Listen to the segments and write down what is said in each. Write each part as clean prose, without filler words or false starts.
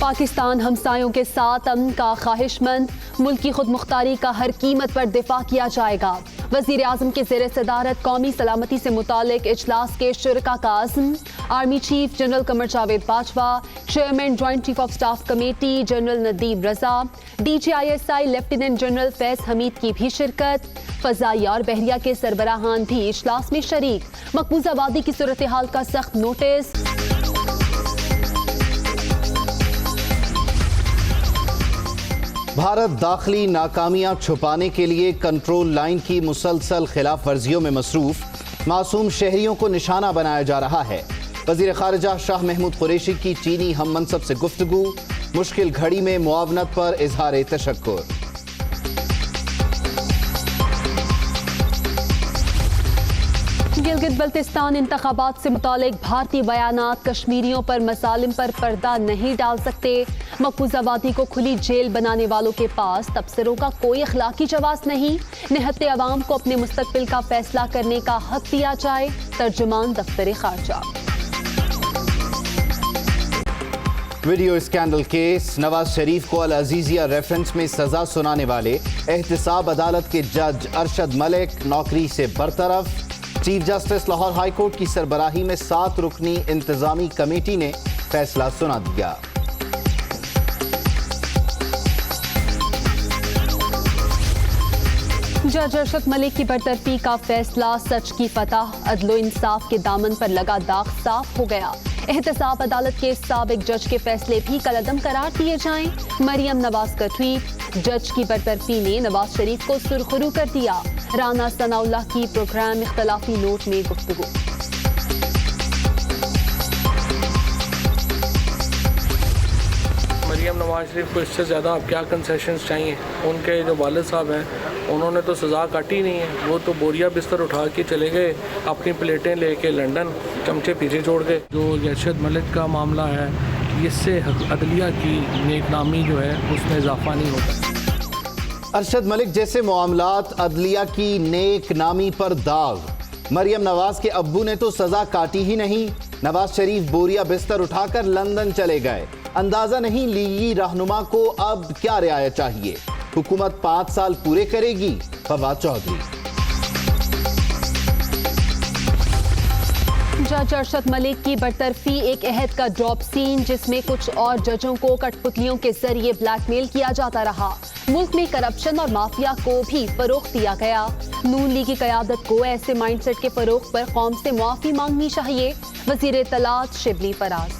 پاکستان ہمسایوں کے ساتھ امن کا خواہشمند، ملک کی خود مختاری کا ہر قیمت پر دفاع کیا جائے گا۔ وزیر اعظم کے زیر صدارت قومی سلامتی سے متعلق اجلاس کے شرکاء کا عزم۔ Army chief general Qamar Javed Bajwa, chairman joint chief of staff committee general Nadeem Raza, DGISI lieutenant general Faiz Hameed کی بھی شرکت۔ فضائیہ اور بحریہ کے سربراہان بھی اجلاس میں شریک۔ مقبوضہ وادی کی صورتحال کا سخت نوٹس۔ بھارت داخلی ناکامیاں چھپانے کے لیے کنٹرول لائن کی مسلسل خلاف ورزیوں میں مصروف، معصوم شہریوں کو نشانہ بنایا جا رہا ہے۔ وزیر خارجہ شاہ محمود قریشی کی چینی ہم منصب سے گفتگو، مشکل گھڑی میں معاونت پر اظہار تشکر۔ گلگت بلتستان انتخابات سے متعلق بھارتی بیانات کشمیریوں پر مظالم پر پردہ نہیں ڈال سکتے۔ مقبوضہ وادی کو کھلی جیل بنانے والوں کے پاس تبصروں کا کوئی اخلاقی جواز نہیں۔ نہتے عوام کو اپنے مستقبل کا فیصلہ کرنے کا حق دیا جائے۔ ترجمان دفتر خارجہ۔ Video scandal case, Nawaz Sharif کو العزیزیہ ریفرنس میں سزا سنانے والے احتساب عدالت کے جج ارشد ملک نوکری سے برطرف۔ Chief justice Lahore high court کی سربراہی میں 7 رکنی انتظامی کمیٹی نے فیصلہ سنا دیا۔ جج ارشد ملک کی برطرفی کا فیصلہ، سچ کی فتح، عدل و انصاف کے دامن پر لگا داغ صاف ہو گیا۔ احتساب عدالت کے سابق جج کے فیصلے بھی کالعدم قرار دیے جائیں۔ مریم نواز کا ٹویٹ، جج کی برطرفی نے نواز شریف کو سرخرو کر دیا۔ رانا ثناء اللہ کی پروگرام اختلافی نوٹ میں گفتگو۔ مریم نواز شریف کو اس سے زیادہ اب کیا کنسیشنز چاہیے؟ ان کے جو والد صاحب ہیں انہوں نے تو سزا کاٹی نہیں ہے، وہ تو بوریا بستر اٹھا کے چلے گئے اپنی پلیٹیں لے کے لنڈن، چمچے پیچھے چھوڑ گئے۔ جو ارشد ملک کا معاملہ ہے، اس سے عدلیہ کی نیک نامی جو ہے اس میں اضافہ نہیں ہوتا۔ ارشد ملک جیسے معاملات عدلیہ کی نیک نامی پر داغ۔ مریم نواز کے ابو نے تو سزا کاٹی ہی نہیں، نواز شریف بوریا بستر اٹھا کر لندن چلے گئے۔ اندازہ نہیں لیگی رہنما کو اب کیا رعایت چاہیے؟ حکومت 5 سال پورے کرے گی؟ فواد چودھری۔ جج ارشد ملک کی برطرفی ایک عہد کا ڈراپ سین، جس میں کچھ اور ججوں کو کٹ پتلیوں کے ذریعے بلیک میل کیا جاتا رہا۔ ملک میں کرپشن اور مافیا کو بھی فروغ دیا گیا۔ نون لیگ کی قیادت کو ایسے مائنڈ سیٹ کے فروغ پر قوم سے معافی مانگنی چاہیے۔ وزیر اطلاعات شبلی فراز۔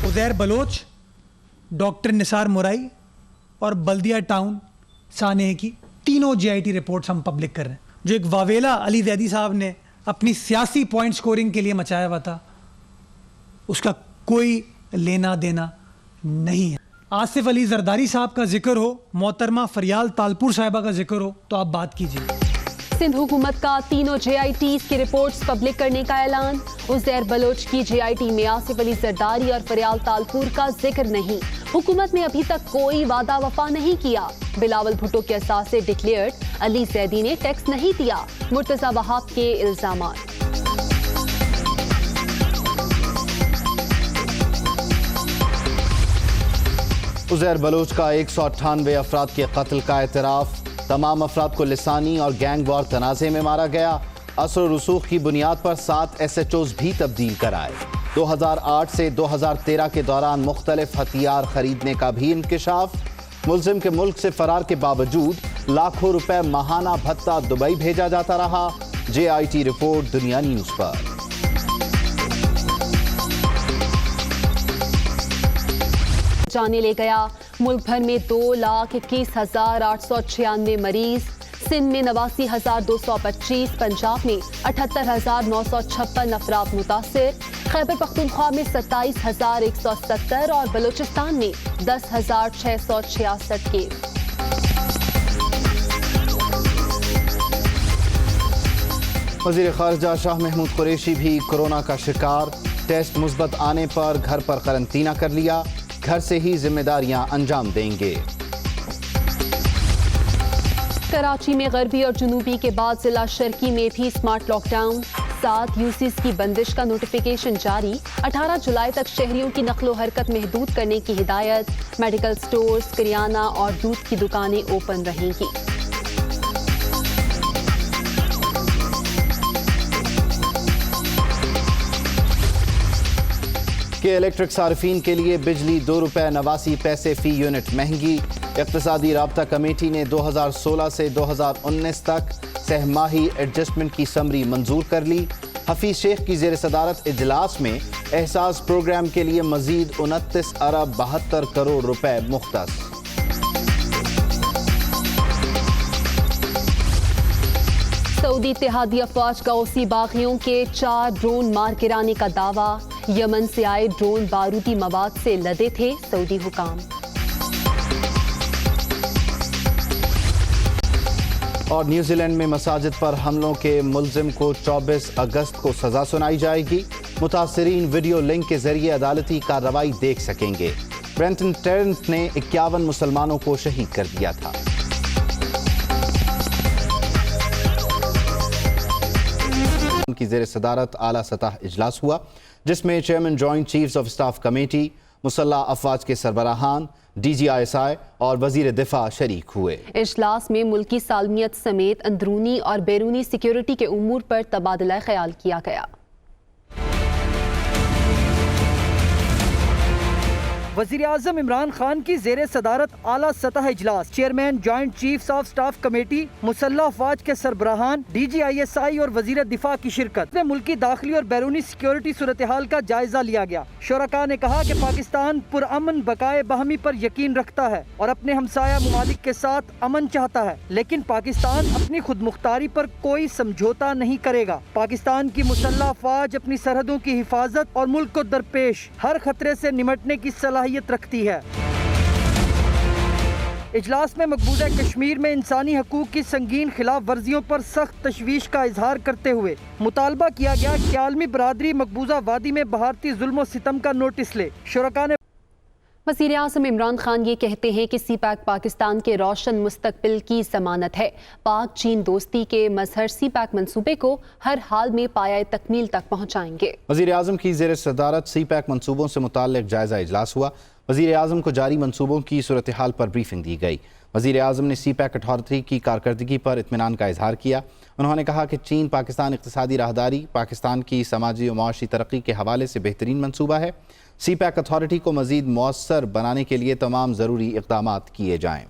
عزیر بلوچ، ڈاکٹر نثار مرائی اور بلدیہ ٹاؤن سانحہ کی تینوں GIT رپورٹس ہم پبلک کر رہے ہیں۔ جو ایک واویلا علی زیدی صاحب نے اپنی سیاسی پوائنٹ سکورنگ کے لیے مچایا ہوا تھا، اس کا کوئی لینا دینا نہیں ہے۔ آصف علی زرداری صاحب کا ذکر ہو، محترمہ فریال تالپور صاحبہ کا ذکر ہو تو آپ بات کیجیے۔ سندھ حکومت کا تینوں JITs کی رپورٹس پبلک کرنے کا اعلان۔ عزیر بلوچ کی JIT میں آصف علی زرداری اور فریال تالپور کا ذکر نہیں۔ حکومت نے ابھی تک کوئی وعدہ وفا نہیں کیا۔ بلاول بھٹو کے اثاثے ڈکلیئرڈ، علی زیدی نے ٹیکس نہیں دیا۔ مرتضی وہاب کے الزامات۔ عزیر بلوچ کا 198 افراد کے قتل کا اعتراف۔ تمام افراد کو لسانی اور گینگ وار تنازع میں مارا گیا۔ اثر و رسوخ کی بنیاد پر 7 SHOs بھی تبدیل کرائے۔ 2008 سے 2013 کے دوران مختلف ہتھیار خریدنے کا بھی انکشاف۔ ملزم کے ملک سے فرار کے باوجود لاکھوں روپے ماہانہ بھتہ دبئی بھیجا جاتا رہا۔ JIT رپورٹ دنیا نیوز پر۔ جانے لے گیا۔ ملک بھر میں 2,21,896 مریض، سندھ میں 89,225، پنجاب میں 78,956 افراد متاثر، خیبر پختونخوا میں 27,170 اور بلوچستان میں 10,666 کیس۔ وزیر خارجہ شاہ محمود قریشی بھی کورونا کا شکار، ٹیسٹ مثبت آنے پر گھر پر قرنطینہ کر لیا، گھر سے ہی ذمہ داریاں انجام دیں گے۔ कराची में गरबी और जनूबी के बाद जिला शर्की में भी स्मार्ट लॉकडाउन, 7 यूसीज की बंदिश का नोटिफिकेशन जारी, 18 जुलाई तक शहरियों की नकलो हरकत महदूद करने की हिदायत, मेडिकल स्टोर्स, करियाना और दूध की दुकानें ओपन रहेंगी। के इलेक्ट्रिक सार्फिन के लिए बिजली ₹2.89 फी यूनिट महंगी। इक़्तिसादी राब्ता कमेटी ने 2016 से 2019 तक सहमाही एडजस्टमेंट की समरी मंजूर कर ली। हफीज शेख की ज़ेर सदारत इजलास में एहसास प्रोग्राम के लिए मजीद 29 अरब 72 करोड़ रुपए मुख्तस। सऊदी इत्तेहादी अफवाज का गौसी बागियों के 4 ड्रोन मार गिराने का दावा, यमन से आए ड्रोन बारूदी मवाद से लदे थे सऊदी हुकाम। और न्यूजीलैंड में मसाजिद पर हमलों के मुल्जिम को 24 अगस्त को सजा सुनाई जाएगी। मुतासरीन वीडियो लिंक के जरिए अदालती कार्रवाई देख सकेंगे। ब्रेंटन टेरेंट ने 51 मुसलमानों को शहीद कर दिया था। की ज़ेर सदारत आला सतह इजलास हुआ, जिसमें chairman joint chiefs of staff committee, मुसल्लह अफवाज के सरबराहान, DGISI और वजीर दिफा शरीक हुए। इजलास में मुल्की सालमियत समेत अंदरूनी और बैरूनी सिक्योरिटी के उमूर पर तबादला ख्याल किया गया। वज़ीर आज़म इमरान खान की ज़ेर सदारत आला सतह इजलास, chairman joint chiefs of staff committee, मुसल्लह अफवाज के सरबराहान, DGISI और वजीर दिफा की शिरकत में मुल्की दाखिली और बैरूनी सिक्योरिटी सूरत हाल का जायजा लिया गया। शुरका ने कहा कि पाकिस्तान पुरअमन बकाए बहमी पर यकीन रखता है और अपने हमसाया ममालिक के साथ अमन चाहता है, लेकिन पाकिस्तान अपनी खुद मुख्तारी पर कोई समझौता नहीं करेगा। पाकिस्तान की मुसल्लह अफवाज अपनी सरहदों की हिफाजत और मुल्क को दरपेश हर खतरे से निमटने की सलाहियत रखती है। इजलास में मकबूजा कश्मीर में इंसानी हकूक की संगीन खिलाफ वर्जियों पर सख्त तशवीश का इजहार करते हुए मुतालबा किया गया कि आलमी बरादरी मकबूजा वादी में भारतीय जुल्म सितम का नोटिस ले। शुरका ने वज़ीर आज़म इमरान खान ये कहते हैं कि CPEC पाकिस्तान के रोशन मुस्तकबिल की ज़मानत है। पाक चीन दोस्ती के मजहर CPEC मंसूबे को हर हाल में पाया तकमील तक पहुँचाएंगे। वज़ीर आज़म की ज़ेर सदारत CPEC मंसूबों से मुताल्लिक़ जायज़ा इजलास हुआ। वज़ीर आज़म को जारी मंसूबों की सूरत हाल पर ब्रीफिंग दी गई। वज़ीर आज़म ने CPEC अथॉरिटी की कारकर्दगी पर इत्मीनान का इजहार किया। उन्होंने कहा कि चीन पाकिस्तान इक़्तिसादी राहदारी पाकिस्तान की समाजी और मुआशी तरक्की के हवाले से बेहतरीन मंसूबा है। CPEC अथॉरिटी को मज़ीद मौसर बनाने के लिए तमाम ज़रूरी इक़दामात किए जाएँ।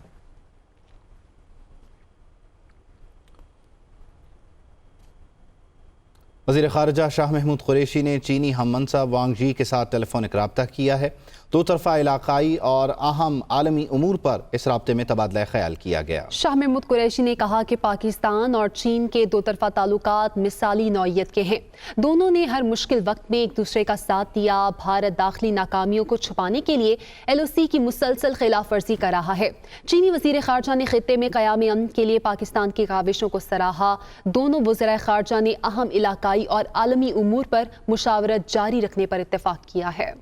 वज़ीर ख़ारिजा शाह महमूद कुरैशी ने चीनी हम मनसब वांग जी के साथ टेलीफोनिक रब्ता किया है। दो तरफ़ा इलाक़ाई और अहम आलमी उमूर पर इस रब्ते में तबादला ख्याल किया गया। शाह महमूद कुरैशी ने कहा कि पाकिस्तान और चीन के दो तरफ़ा ताल्लुकात मिसाली नौइयत के हैं। दोनों ने हर मुश्किल वक्त में एक दूसरे का साथ दिया। भारत दाखिली नाकामियों को छुपाने के लिए LOC की मुसलसल खिलाफ वर्जी कर रहा है। चीनी वज़ीर ख़ारजा ने खित्ते में क़याम अमन के लिए पाकिस्तान की काविशों को सराहा। दोनों वज़ीर ख़ारजा ने अहम इलाक़ाई और आलमी उमूर पर मुशावरत जारी रखने पर इत्तेफाक किया है।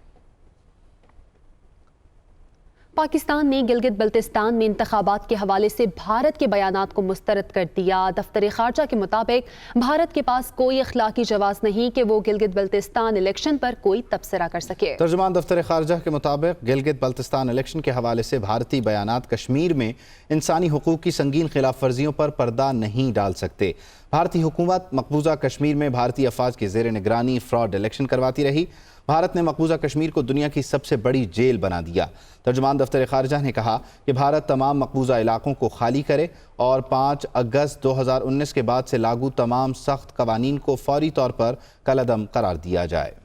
पाकिस्तान ने गिलगित बल्तिस्तान में इंतखाबात के हवाले से भारत के बयानात को मुस्तरद कर दिया। दफ्तर ख़ारजा के मुताबिक भारत के पास कोई अखलाकी जवाज़ नहीं कि वो गिलगित बल्तिस्तान इलेक्शन पर कोई तबसरा कर सके। तर्जुमान दफ्तर ख़ारजा के मुताबिक गिलगित बल्तिस्तान इलेक्शन के हवाले से भारतीय बयानात कश्मीर में इंसानी हुकूक की संगीन खिलाफ वर्जियों पर पर्दा नहीं डाल सकते। भारतीय हुकूमत मकबूजा कश्मीर में भारतीय अफवाज के ज़ेर निगरानी फ्रॉड इलेक्शन करवाती रही। भारत ने मकबूजा कश्मीर को दुनिया की सबसे बड़ी जेल बना दिया। तर्जुमान दफ्तर ख़ारजा ने कहा कि भारत तमाम मकबूजा इलाकों को खाली करे और 5 अगस्त 2019 के बाद से लागू तमाम सख्त कवानीन को फौरी तौर पर कलअदम करार दिया जाए।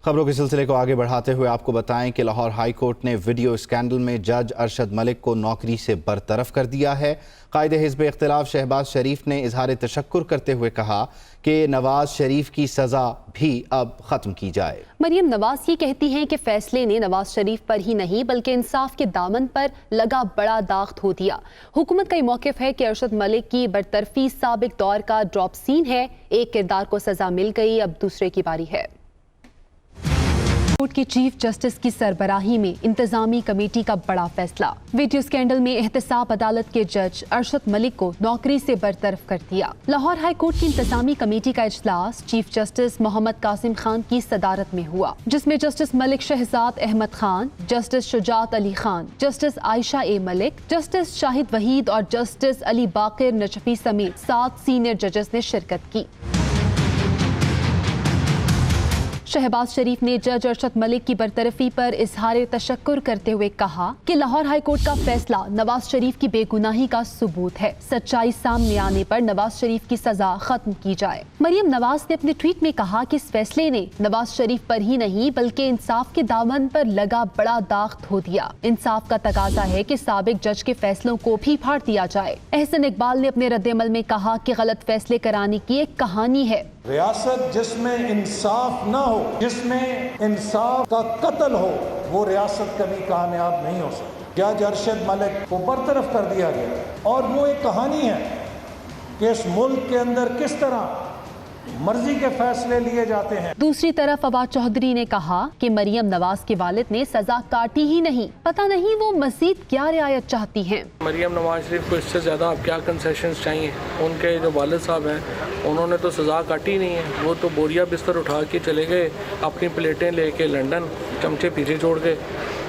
खबरों के सिलसिले को आगे बढ़ाते हुए आपको बताएं कि लाहौर हाई कोर्ट ने वीडियो स्कैंडल में जज अरशद मलिक को नौकरी से बरतरफ कर दिया है। कायदे हिज़्ब इख्तिलाफ शहबाज शरीफ ने इजहार तशक्कुर करते हुए कहा कि नवाज शरीफ की सज़ा भी अब ख़त्म की जाए। मरियम नवाज ये कहती हैं कि फैसले ने नवाज शरीफ पर ही नहीं बल्कि इंसाफ के दामन पर लगा बड़ा दाग धो दिया। हुकूमत का ये मौक़िफ़ है कि अरशद मलिक की बरतरफी साबिक दौर का ड्रॉप सीन है। एक किरदार को सज़ा मिल गई, अब दूसरे की बारी है। कोर्ट के चीफ जस्टिस की सरबराही में इंतजामी कमेटी का बड़ा फैसला। वीडियो स्कैंडल में एहतसाब अदालत के जज अरशद मलिक को नौकरी से बरतरफ कर दिया। लाहौर हाई कोर्ट की इंतजामी कमेटी का इजलास चीफ जस्टिस मोहम्मद कासिम खान की सदारत में हुआ, जिसमें justice Malik Shahzad Ahmad Khan, justice Shujaat Ali Khan, justice Ayesha A Malik, justice Shahid Waheed और जस्टिस अली बाकिर नजफी समेत 7 सीनियर जजेस ने शिरकत की। शहबाज शरीफ ने जज अरशद मलिक की बरतरफी पर इजहार तशक्कुर करते हुए कहा कि लाहौर हाई कोर्ट का फैसला नवाज शरीफ की बेगुनाही का सबूत है। सच्चाई सामने आने पर नवाज शरीफ की सजा खत्म की जाए। मरियम नवाज ने अपने ट्वीट में कहा कि इस फैसले ने नवाज शरीफ पर ही नहीं बल्कि इंसाफ के दामन पर लगा बड़ा दाग धो दिया। इंसाफ का तकाजा है कि साबिक जज के फैसलों को भी फाड़ दिया जाए। एहसन इकबाल ने अपने रद्द-ए-अमल में कहा कि गलत फैसले कराने की एक कहानी है। रियासत जिसमें इंसाफ न हो, जिसमें इंसाफ का कत्ल हो, वो रियासत कभी कामयाब नहीं हो सकती। जज अरशद मलिक को बरतरफ कर दिया गया और वो एक कहानी है कि इस मुल्क के अंदर किस तरह मर्जी के फैसले लिए जाते हैं। दूसरी तरफ फवाद चौधरी ने कहा कि मरियम नवाज के वालिद ने सजा काटी ही नहीं, पता नहीं वो मजीद क्या रियायत चाहती हैं। मरियम नवाज शरीफ को इससे ज़्यादा अब क्या कंसेशंस चाहिए। उनके जो वालिद साहब हैं उन्होंने तो सज़ा काटी नहीं है, वो तो बोरिया बिस्तर उठा के चले गए अपनी प्लेटें लेके लंदन, चमचे पीछे छोड़ गए।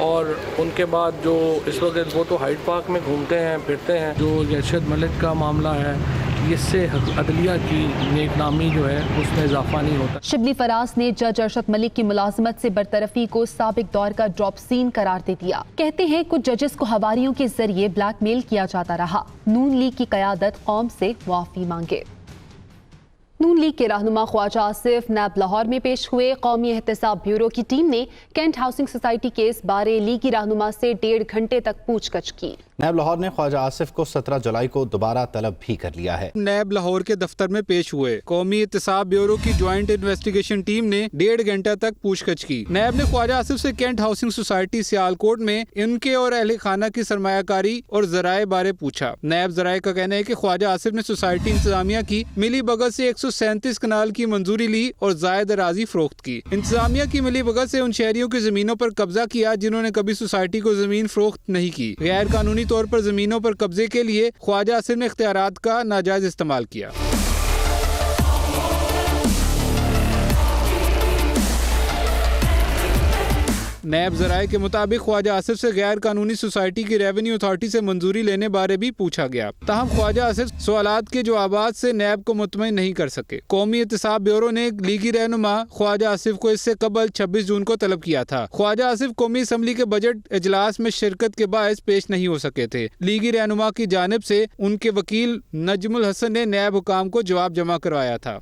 और उनके बाद जो इस वक्त वो तो हाइड पार्क में घूमते हैं फिरते हैं। जो अरशद मलिक का मामला है, इससे अदलिया की नेकनामी जो है उसमें इजाफा नहीं होता। शिबली फराज ने जज अरशद मलिक की मुलाजमत से बरतरफी को साबिक दौर का ड्रॉप सीन करार दे दिया। कहते हैं कुछ जजेस को हवारियों के जरिए ब्लैकमेल किया जाता रहा। नून लीग की क़यादत कौम से मुआफ़ी मांगे। नून लीग के रहनुमा ख्वाजा आसिफ नैब लाहौर में पेश हुए। कौमी एहतसाब ब्यूरो की टीम ने कैंट हाउसिंग सोसाइटी केस बारे लीगी रहनुमा से 1.5 घंटे तक पूछगछ की। नैब लाहौर ने ख्वाजा आसिफ को 17 जुलाई को दोबारा तलब भी कर लिया है। नैब लाहौर के दफ्तर में पेश हुए। कौमी एहतसाब ब्यूरो की ज्वाइंट इन्वेस्टिगेशन टीम ने 1.5 घंटा तक पूछगछ की। नैब ने ख्वाजा आसिफ से कैंट हाउसिंग सोसाइटी सियालकोट में इनके और अहले खाना की सरमायाकारी और जराए बारे पूछा। नैब जराए का कहना है कि ख्वाजा आसिफ ने सोसाइटी इंतजामिया की मिली भगत से 137 कनाल की मंजूरी ली और जायद अराजी फरोख्त की। इंतजामिया की मिली भगत से उन शहरियों की जमीनों पर कब्जा किया जिन्होंने कभी सोसाइटी को जमीन फरोख्त नहीं की। गैर कानूनी तौर पर जमीनों पर कब्जे के लिए ख्वाजा आसिफ ने इख्तियारात का नाजायज इस्तेमाल किया। नैब जराए के मुताबिक ख्वाजा आसिफ से गैर कानूनी सोसाइटी की रेवेन्यू अथॉरिटी से मंजूरी लेने बारे भी पूछा गया। ताहम ख्वाजा आसिफ सवालात के जवाबात से नैब को मुतमईन नहीं कर सके। कौमी एहतसाब ब्यूरो ने लीगी रहनुमा ख्वाजा आसिफ को इससे कबल 26 जून को तलब किया था। ख्वाजा आसिफ कौमी असम्बली के बजट इजलास में शिरकत के बायस पेश नहीं हो सके थे। लीगी रहनुमा की जानिब से उनके वकील नजमुल हसन ने नैब हुकाम को जवाब जमा करवाया था।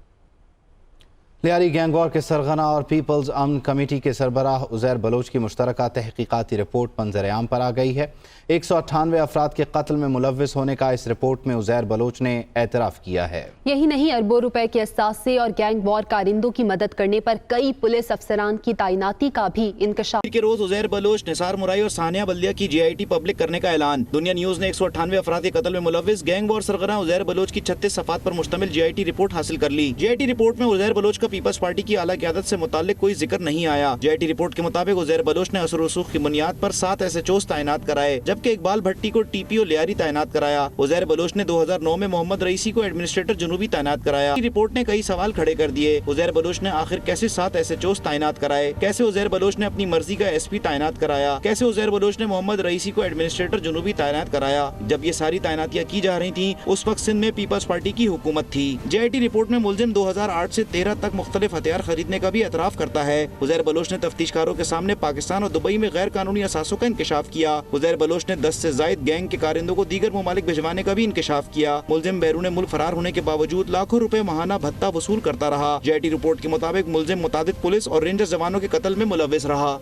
लियारी गैंग वॉर के सरगना और पीपल्स अमन कमेटी के सरबराह उज़ैर बलोच की मुश्तरका तहकीकाती रिपोर्ट मंजर-ए-आम पर आ गई है। 198 अफराद के कत्ल में मुलव्विस होने का इस रिपोर्ट में उज़ैर बलोच ने एतराफ़ किया है। यही नहीं, अरबों रुपए के असासे और गैंग वॉर कारिंदों की मदद करने पर कई पुलिस अफसरान की तैनाती का भी इंकशाफ के रोज उज़ैर बलोच, निसार मुराई और सानिया बल्दिया की GIT पब्लिक करने का ऐलान। दुनिया न्यूज ने 198 अफराद के कत्ल में मुलव्विस गैंग वॉर सरगना उज़ैर बलोच की 36 सफ़ात पर मुश्तमिल GIT रिपोर्ट हासिल कर ली। GIT रिपोर्ट में उज़ैर बलोच का पीपल्स पार्टी की आला क़यादत से मुताल्लिक कोई जिक्र नहीं आया। GIT रिपोर्ट के मुताबिक उज़ैर बलोच ने असर रसूख की बुनियाद पर 7 SHOs तैनात कराए, जबकि इकबाल भट्टी को TPO लियारी तैनात कराया। उज़ैर बलोच ने 2009 में मोहम्मद रईसी को एडमिनिस्ट्रेटर जुनूबी तैनात कराया। रिपोर्ट ने कई सवाल खड़े कर दिए। उज़ैर बलोच ने आखिर कैसे 7 SHOs तैनात कराए? कैसे उज़ैर बलोच ने अपनी मर्जी का SP तैनात कराया? कैसे उज़ैर बलोच ने मोहम्मद रईसी को एडमिनिस्ट्रेटर जुनूबी तैनात कराया? जब ये सारी तैनातियाँ की जा रही थी, उस वक्त सिंध में पीपल्स पार्टी की हुकूमत थी। GIT रिपोर्ट में मुलजिम 2008 से 13 तक मुख्तलिफ हथियार खरीदने का भी एतराफ़ करता है। उज़ैर बलोच ने तफ्तीशकारों के सामने पाकिस्तान और दुबई में गैर कानूनी असासों का इंकशाफ किया। उज़ैर बलोच ने 10 से ज़ायद गैंग के कारिंदों को दीगर ममालिक भिजवाने का भी इंकशाफ किया। मुलजिम बैरून मुल्क फरार होने के बावजूद लाखों रुपए माहाना भत्ता वसूल करता रहा। GIT रिपोर्ट के मुताबिक मुलजिम मुतादिद पुलिस और रेंजर जवानों के कत्ल में मुलव्विस रहा।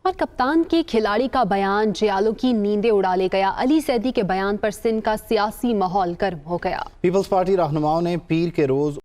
और कप्तान के खिलाड़ी का बयान जियालों की नींदें उड़ा ले गया। अली सैदी के बयान पर सिंध का सियासी माहौल गर्म हो गया। पीपल्स पार्टी रहनुमाओं ने पीर के रोज